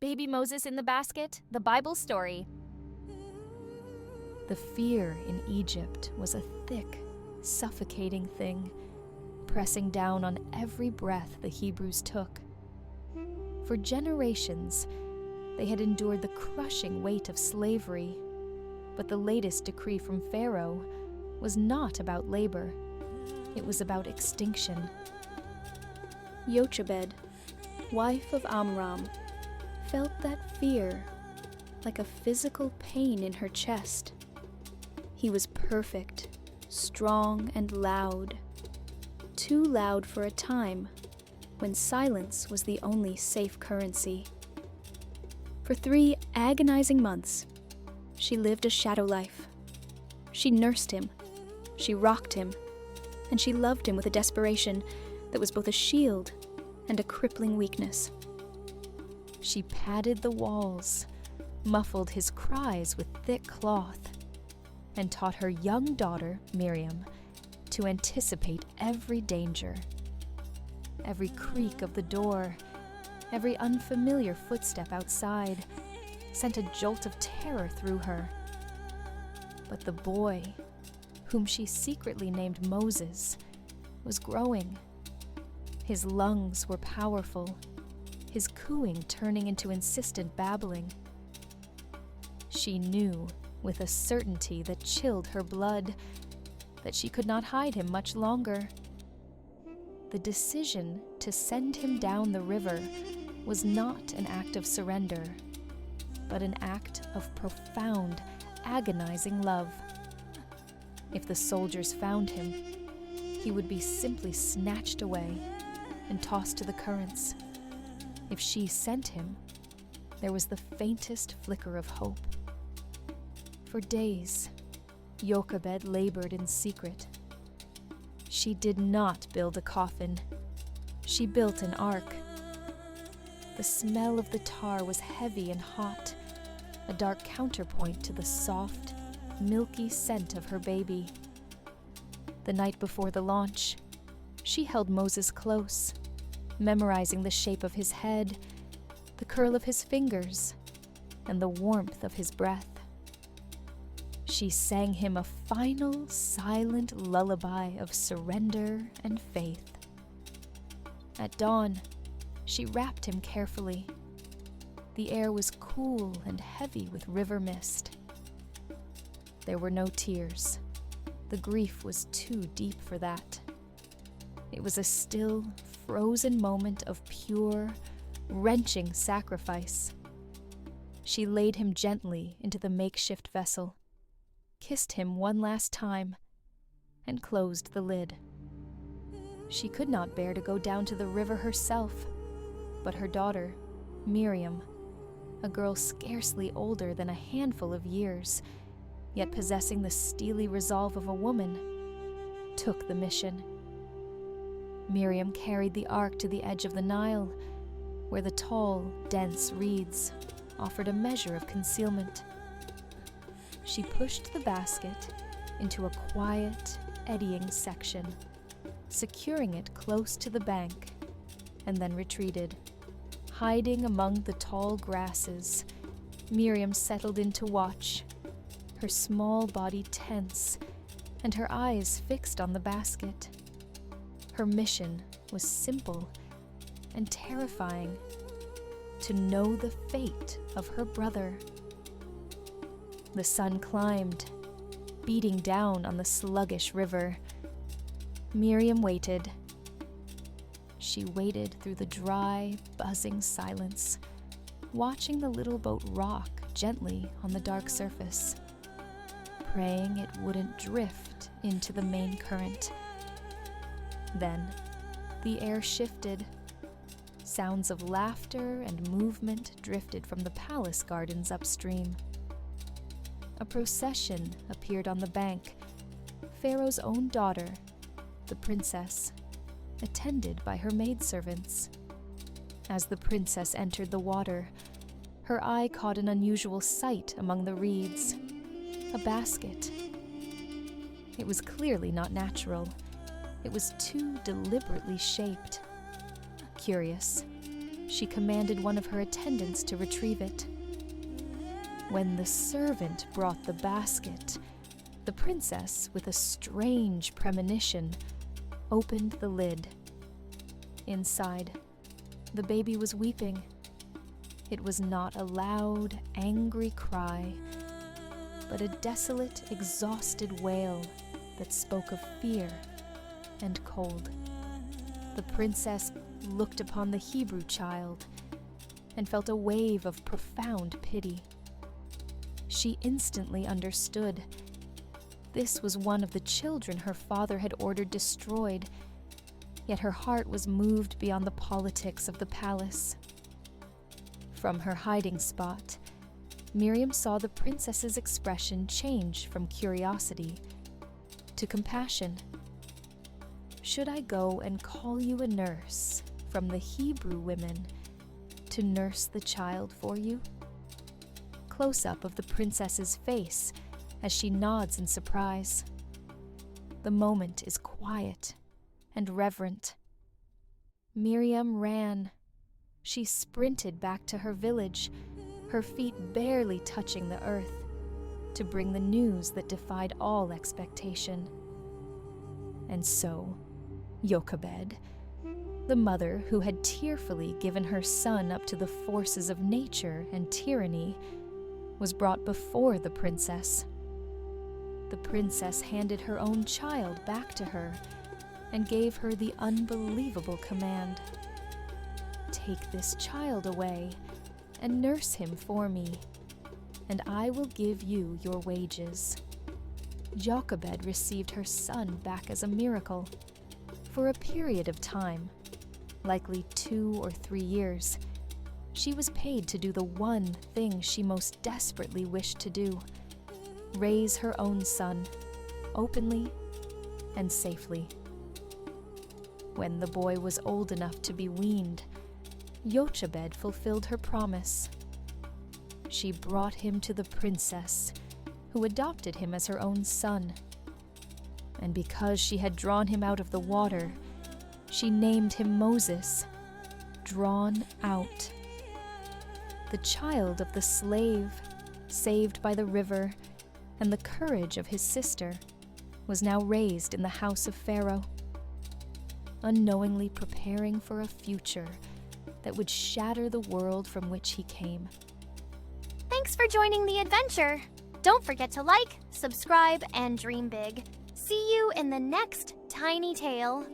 Baby Moses in the Basket, the Bible story. The fear in Egypt was a thick, suffocating thing, pressing down on every breath the Hebrews took. For generations, they had endured the crushing weight of slavery, but the latest decree from Pharaoh was not about labor. It was about extinction. Jochebed, wife of Amram, felt that fear like a physical pain in her chest. He was perfect, strong, and loud. Too loud for a time when silence was the only safe currency. For 3 agonizing months, she lived a shadow life. She nursed him, she rocked him, and she loved him with a desperation that was both a shield and a crippling weakness. She padded the walls, muffled his cries with thick cloth, and taught her young daughter, Miriam, to anticipate every danger. Every creak of the door, every unfamiliar footstep outside, sent a jolt of terror through her. But the boy, whom she secretly named Moses, was growing. His lungs were powerful, his cooing turning into insistent babbling. She knew, with a certainty that chilled her blood, that she could not hide him much longer. The decision to send him down the river was not an act of surrender, but an act of profound, agonizing love. If the soldiers found him, he would be simply snatched away and tossed to the currents. If she sent him, there was the faintest flicker of hope. For days, Jochebed labored in secret. She did not build a coffin. She built an ark. The smell of the tar was heavy and hot, a dark counterpoint to the soft, milky scent of her baby. The night before the launch, she held Moses close, memorizing the shape of his head, the curl of his fingers, and the warmth of his breath. She sang him a final, silent lullaby of surrender and faith. At dawn, she wrapped him carefully. The air was cool and heavy with river mist. There were no tears. The grief was too deep for that. It was a still, frozen moment of pure, wrenching sacrifice. She laid him gently into the makeshift vessel, kissed him one last time, and closed the lid. She could not bear to go down to the river herself, but her daughter, Miriam, a girl scarcely older than a handful of years, yet possessing the steely resolve of a woman, took the mission. Miriam carried the ark to the edge of the Nile, where the tall, dense reeds offered a measure of concealment. She pushed the basket into a quiet, eddying section, securing it close to the bank, and then retreated. Hiding among the tall grasses, Miriam settled in to watch, her small body tense and her eyes fixed on the basket. Her mission was simple and terrifying: to know the fate of her brother. The sun climbed, beating down on the sluggish river. Miriam waited. She waited through the dry, buzzing silence, watching the little boat rock gently on the dark surface, praying it wouldn't drift into the main current. Then, the air shifted. Sounds of laughter and movement drifted from the palace gardens upstream. A procession appeared on the bank, Pharaoh's own daughter, the princess, attended by her maidservants. As the princess entered the water, her eye caught an unusual sight among the reeds: a basket. It was clearly not natural. It was too deliberately shaped. Curious, she commanded one of her attendants to retrieve it. When the servant brought the basket, the princess, with a strange premonition, opened the lid. Inside, the baby was weeping. It was not a loud, angry cry, but a desolate, exhausted wail that spoke of fear and cold. The princess looked upon the Hebrew child and felt a wave of profound pity. She instantly understood. This was one of the children her father had ordered destroyed, yet her heart was moved beyond the politics of the palace. From her hiding spot, Miriam saw the princess's expression change from curiosity to compassion. "Should I go and call you a nurse from the Hebrew women to nurse the child for you?" Close-up of the princess's face as she nods in surprise. The moment is quiet and reverent. Miriam ran. She sprinted back to her village, her feet barely touching the earth, to bring the news that defied all expectation. And so, Jochebed, the mother who had tearfully given her son up to the forces of nature and tyranny, was brought before the princess. The princess handed her own child back to her and gave her the unbelievable command: "Take this child away and nurse him for me, and I will give you your wages." Jochebed received her son back as a miracle. For a period of time, likely 2 or 3 years, she was paid to do the one thing she most desperately wished to do: raise her own son, openly and safely. When the boy was old enough to be weaned, Jochebed fulfilled her promise. She brought him to the princess, who adopted him as her own son. And because she had drawn him out of the water, she named him Moses, drawn out. The child of the slave, saved by the river, and the courage of his sister, was now raised in the house of Pharaoh, unknowingly preparing for a future that would shatter the world from which he came. Thanks for joining the adventure. Don't forget to like, subscribe, and dream big. See you in the next tiny tale.